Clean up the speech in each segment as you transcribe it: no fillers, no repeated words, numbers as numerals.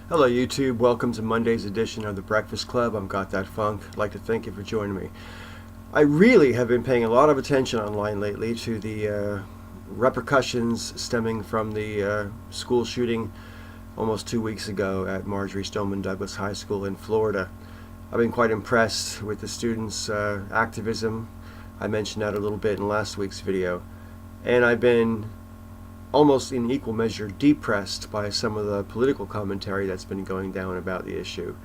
Hello YouTube, welcome to Monday's edition of The Breakfast Club. I'm Got That Funk. I'd like to thank you for joining me. I really have been paying a lot of attention online lately to the repercussions stemming from the school shooting almost 2 weeks ago at Marjory Stoneman Douglas High School in Florida. I've been quite impressed with the students' activism. I mentioned that a little bit in last week's video. And I've been almost in equal measure depressed by some of the political commentary that's been going down about the issue.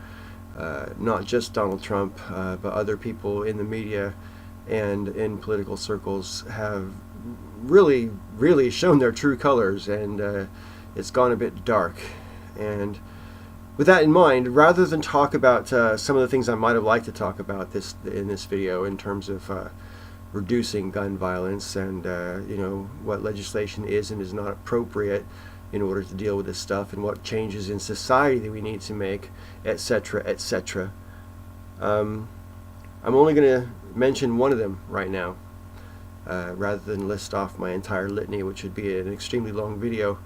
Not just Donald Trump, but other people in the media and in political circles have really shown their true colors, and it's gone a bit dark. And with that in mind, rather than talk about some of the things I might have liked to talk about in this video in terms of reducing gun violence and what legislation is and is not appropriate in order to deal with this stuff, and what changes in society that we need to make, etc., etc. I'm only going to mention one of them right now, rather than list off my entire litany, which would be an extremely long video.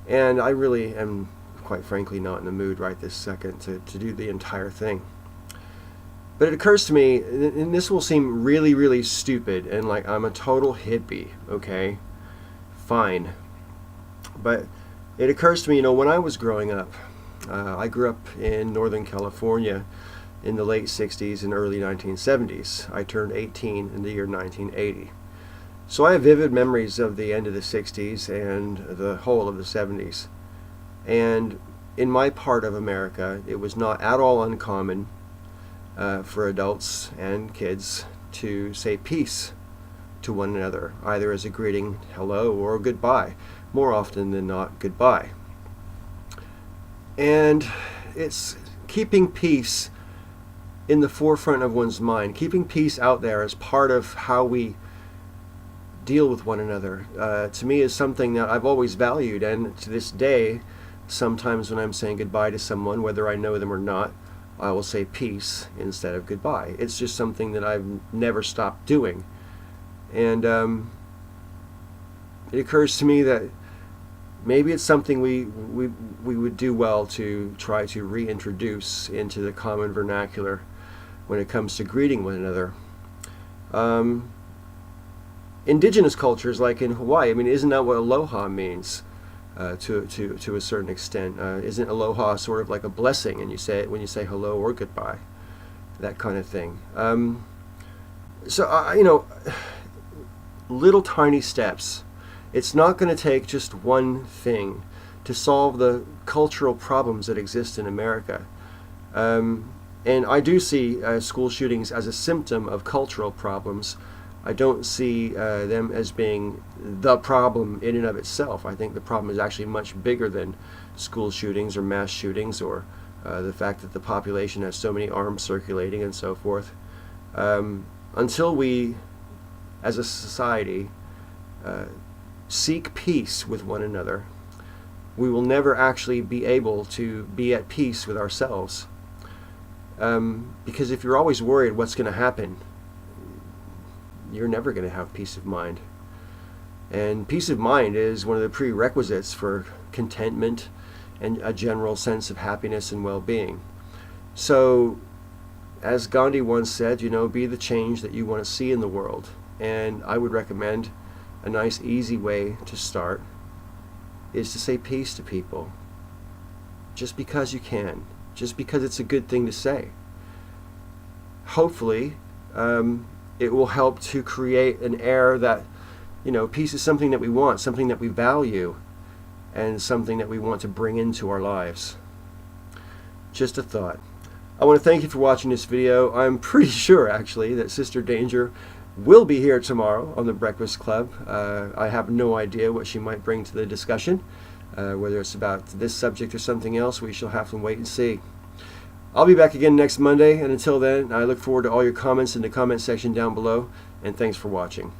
And I really am, quite frankly, not in the mood right this second to do the entire thing. But it occurs to me, and this will seem really stupid and like I'm a total hippie, okay? Fine. But it occurs to me, when I was growing up, I grew up in Northern California in the late 60s and early 1970s. I turned 18 in the year 1980. So I have vivid memories of the end of the 60s and the whole of the 70s. And in my part of America, it was not at all uncommon for adults and kids to say peace to one another, either as a greeting, hello, or goodbye. More often than not, goodbye. And it's keeping peace in the forefront of one's mind, keeping peace out there as part of how we deal with one another, to me is something that I've always valued, and to this day, sometimes when I'm saying goodbye to someone, whether I know them or not, I will say peace instead of goodbye. It's just something that I've never stopped doing. And it occurs to me that maybe it's something we would do well to try to reintroduce into the common vernacular when it comes to greeting one another. Indigenous cultures, like in Hawaii, isn't that what aloha means? To a certain extent, isn't aloha sort of like a blessing, and you say it when you say hello or goodbye, that kind of thing. So little tiny steps. It's not going to take just one thing to solve the cultural problems that exist in America. And I do see school shootings as a symptom of cultural problems. I don't see them as being the problem in and of itself. I think the problem is actually much bigger than school shootings or mass shootings, or the fact that the population has so many arms circulating and so forth. Until we, as a society, seek peace with one another, we will never actually be able to be at peace with ourselves. Because if you're always worried what's going to happen, you're never going to have peace of mind. And peace of mind is one of the prerequisites for contentment and a general sense of happiness and well-being. So, as Gandhi once said, be the change that you want to see in the world. And I would recommend a nice, easy way to start is to say peace to people. Just because you can. Just because it's a good thing to say. Hopefully, it will help to create an air that, peace is something that we want, something that we value, and something that we want to bring into our lives. Just a thought. I want to thank you for watching this video. I'm pretty sure, actually, that Sister Danger will be here tomorrow on The Breakfast Club. I have no idea what she might bring to the discussion. Whether it's about this subject or something else, we shall have to wait and see. I'll be back again next Monday, and until then, I look forward to all your comments in the comment section down below, and thanks for watching.